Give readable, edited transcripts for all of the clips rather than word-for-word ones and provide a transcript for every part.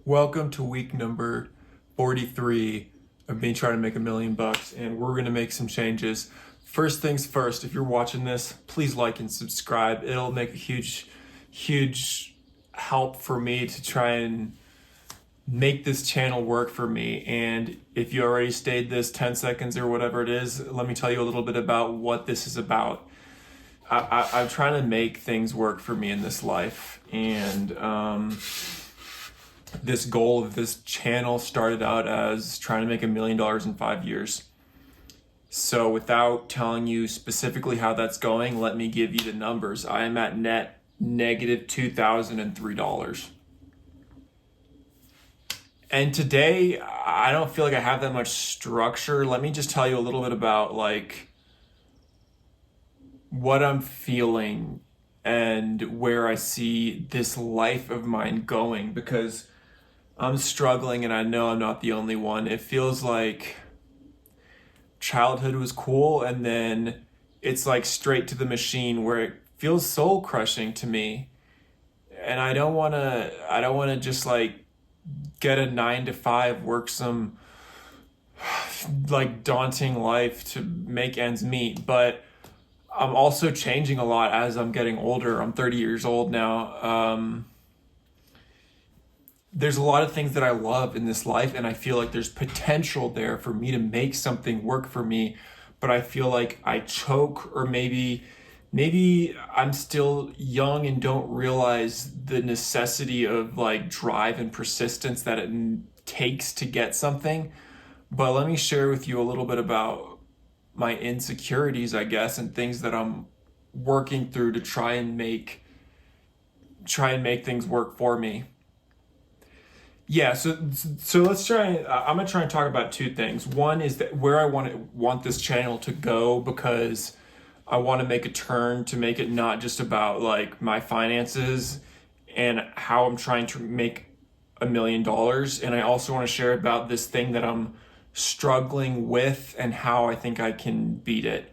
Welcome to week number 43 of me trying to make $1 million, and we're going to make some changes. First things first, if you're watching this, please like and subscribe. It'll make a huge help for me to try and make this channel work for me. And if you already stayed this 10 seconds or whatever it is, let me tell you a little bit about what this is about. I'm trying to make things work for me in this life, and this goal of this channel started out as trying to make $1 million in 5 years. So without telling you specifically how that's going, let me give you the numbers. I am at net negative $2,003. And today, I don't feel like I have that much structure. Let me just tell you a little bit about what I'm feeling and where I see this life of mine going, because I'm struggling, and I know I'm not the only one. It feels like childhood was cool, and then it's like straight to the machine where it feels soul crushing to me. And I don't want to just get a 9 to 5, work some daunting life to make ends meet. But I'm also changing a lot as I'm getting older. I'm 30 years old now. There's a lot of things that I love in this life, and I feel like there's potential there for me to make something work for me, but I feel like I choke, or maybe I'm still young and don't realize the necessity of drive and persistence that it takes to get something. But let me share with you a little bit about my insecurities, I guess, and things that I'm working through to try and make things work for me. Yeah, so let's try. I'm gonna try and talk about two things. One is that where I want this channel to go, because I want to make a turn to make it not just about my finances and how I'm trying to make $1 million, and I also want to share about this thing that I'm struggling with and how I think I can beat it.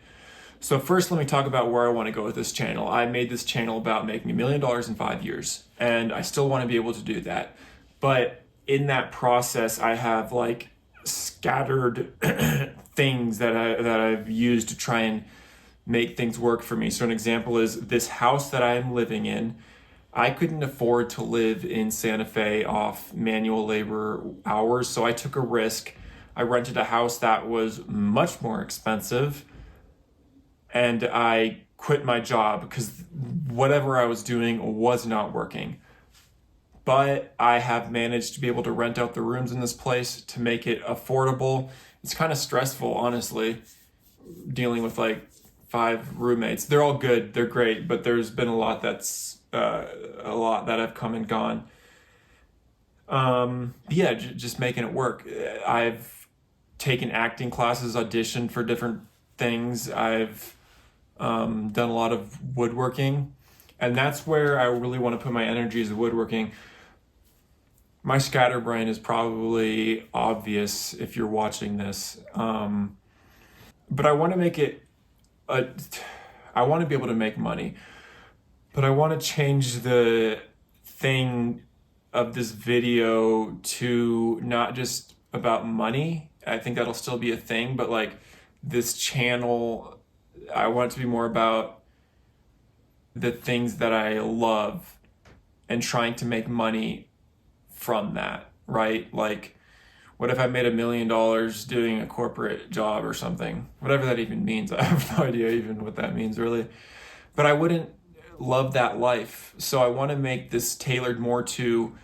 So first, let me talk about where I want to go with this channel. I made this channel about making $1 million in 5 years, and I still want to be able to do that, but in that process, I have scattered things that I've used to try and make things work for me. So an example is this house that I'm living in. I couldn't afford to live in Santa Fe off manual labor hours, so I took a risk. I rented a house that was much more expensive, and I quit my job because whatever I was doing was not working. But I have managed to be able to rent out the rooms in this place to make it affordable. It's kind of stressful, honestly, dealing with 5 roommates. They're all good, they're great, but there's been a lot that have come and gone. Yeah, just making it work. I've taken acting classes, auditioned for different things. I've done a lot of woodworking, and that's where I really want to put my energy, is woodworking. My scatterbrain is probably obvious if you're watching this, but I want to make it I want to be able to make money, but I want to change the thing of this video to not just about money. I think that'll still be a thing, but this channel, I want it to be more about the things that I love and trying to make money from that, right? What if I made $1 million doing a corporate job or something? Whatever that even means. I have no idea even what that means, really. But I wouldn't love that life. So I want to make this tailored more to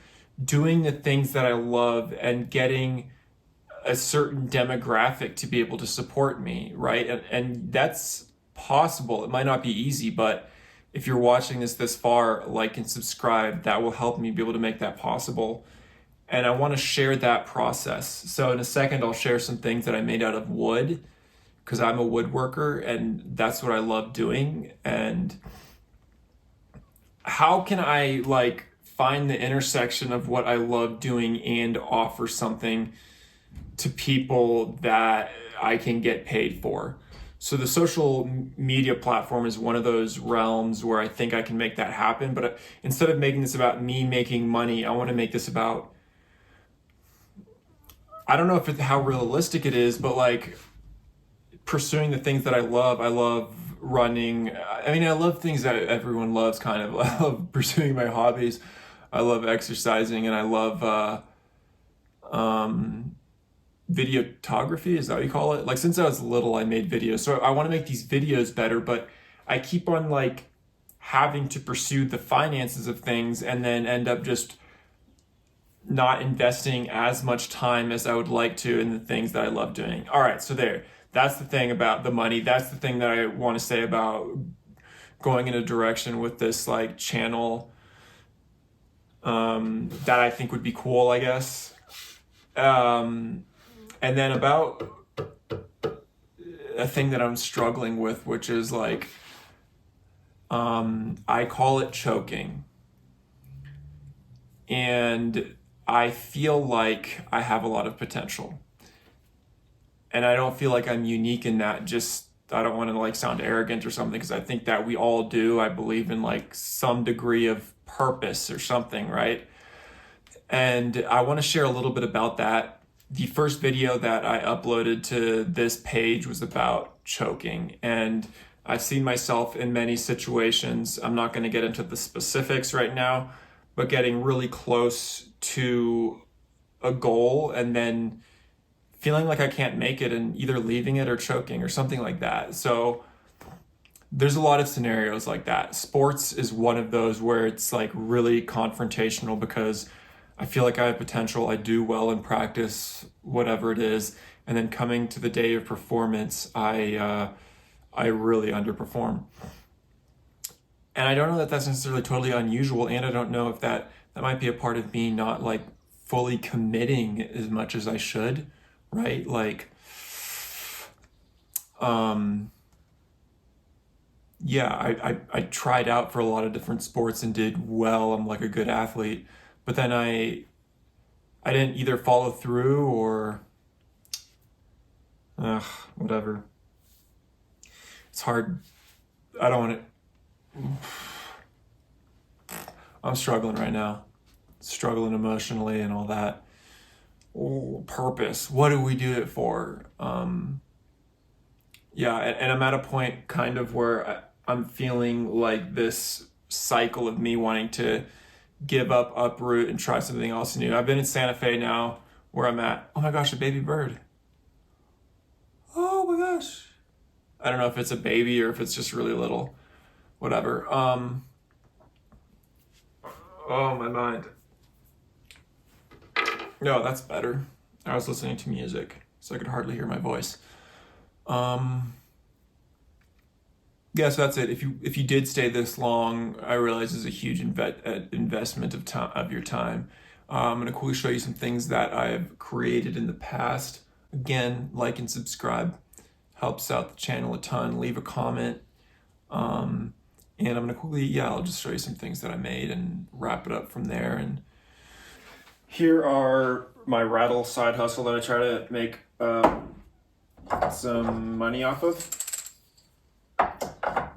doing the things that I love and getting a certain demographic to be able to support me, right? And that's possible. It might not be easy, but if you're watching this far, like and subscribe. That will help me be able to make that possible. And I want to share that process. So in a second, I'll share some things that I made out of wood, because I'm a woodworker and that's what I love doing. And how can I find the intersection of what I love doing and offer something to people that I can get paid for? So the social media platform is one of those realms where I think I can make that happen. But instead of making this about me making money, I want to make this about I don't know if how realistic it is, but like pursuing the things that I love. I love running. I mean, I love things that everyone loves, kind of. I love pursuing my hobbies. I love exercising, and I love um, videography. Is that what you call it? Like since I was little, I made videos, so I want to make these videos better. But I keep on like having to pursue the finances of things, and then end up just not investing as much time as I would like to in the things that I love doing. All right, so there. That's the thing about the money. That's the thing that I want to say about going in a direction with this like channel that I think would be cool, I guess. And then about a thing that I'm struggling with, which is like, I call it choking. And I feel like I have a lot of potential. And I don't feel like I'm unique in that. Just, I don't want to like sound arrogant or something, because I think that we all do. I believe in like some degree of purpose or something, right? And I want to share a little bit about that. The first video that I uploaded to this page was about choking. And I've seen myself in many situations. I'm not going to get into the specifics right now, but getting really close to a goal and then feeling like I can't make it and either leaving it or choking or something like that. So there's a lot of scenarios like that. Sports is one of those where it's like really confrontational, because I feel like I have potential. I do well in practice, whatever it is. And then coming to the day of performance, I really underperform. And I don't know that that's necessarily totally unusual. And I don't know if that might be a part of me not like fully committing as much as I should. Right? Like, yeah, I tried out for a lot of different sports and did well. I'm like a good athlete, but then I didn't either follow through or, whatever. It's hard. I don't want to, I'm struggling right now, struggling emotionally and all that. Purpose. What do we do it for? Yeah, and I'm at a point kind of where I'm feeling like this cycle of me wanting to give up, uproot, and try something else new. I've been in Santa Fe now, where I'm at. Oh my gosh, a baby bird. Oh my gosh. I don't know if it's a baby or if it's just really little. Whatever. Oh, my mind. No, that's better. I was listening to music, so I could hardly hear my voice. Yeah, so that's it. If you did stay this long, I realize it's a huge investment of time, of your time. I'm gonna quickly show you some things that I've created in the past. Again, like and subscribe helps out the channel a ton. Leave a comment, and I'm gonna quickly, yeah, I'll just show you some things that I made and wrap it up from there. And here are my rattle side hustle that I try to make some money off of.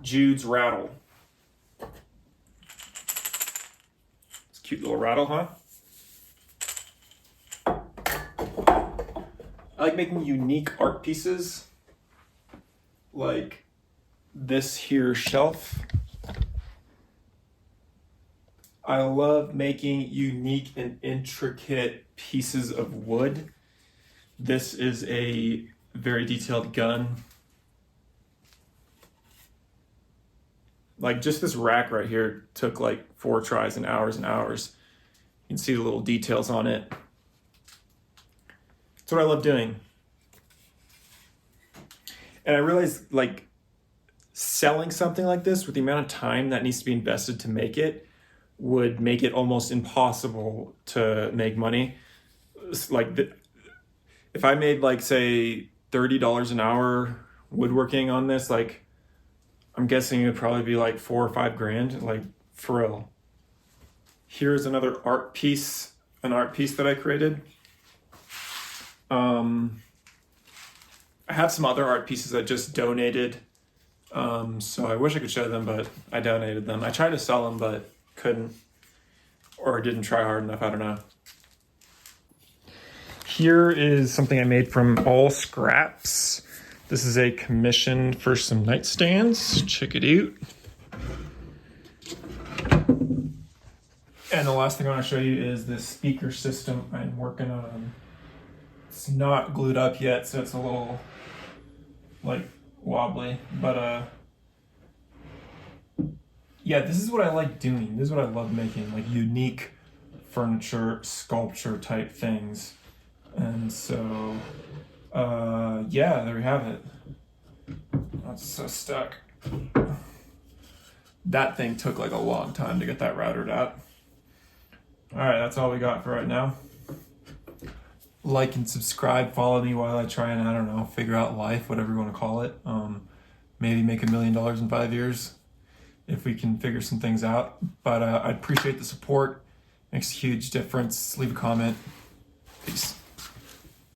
Jude's rattle. It's a cute little rattle, huh? I like making unique art pieces, like this here shelf. I love making unique and intricate pieces of wood. This is a very detailed gun. Like just this rack right here took like 4 tries and hours and hours. You can see the little details on it. That's what I love doing. And I realized like selling something like this with the amount of time that needs to be invested to make it would make it almost impossible to make money. Like if I made like say $30 an hour woodworking on this, like I'm guessing it would probably be like 4 or 5 grand, like for real. Here's another art piece, an art piece that I created. I have some other art pieces I just donated. So I wish I could show them, but I donated them. I tried to sell them, but couldn't, or didn't try hard enough. I don't know. here is something I made from all scraps. This is a commission for some nightstands. Check it out. And the last thing I want to show you is this speaker system I'm working on. It's not glued up yet, so it's a little like wobbly, but yeah, this is what I like doing. This is what I love making, like unique furniture, sculpture type things. And so, yeah, there we have it. Oh, it's so stuck. That thing took like a long time to get that routed out. All right, that's all we got for right now. Like and subscribe, follow me while I try and, I don't know, figure out life, whatever you want to call it. Maybe make $1 million in 5 years if we can figure some things out. But I appreciate the support. Makes a huge difference. Leave a comment. Peace.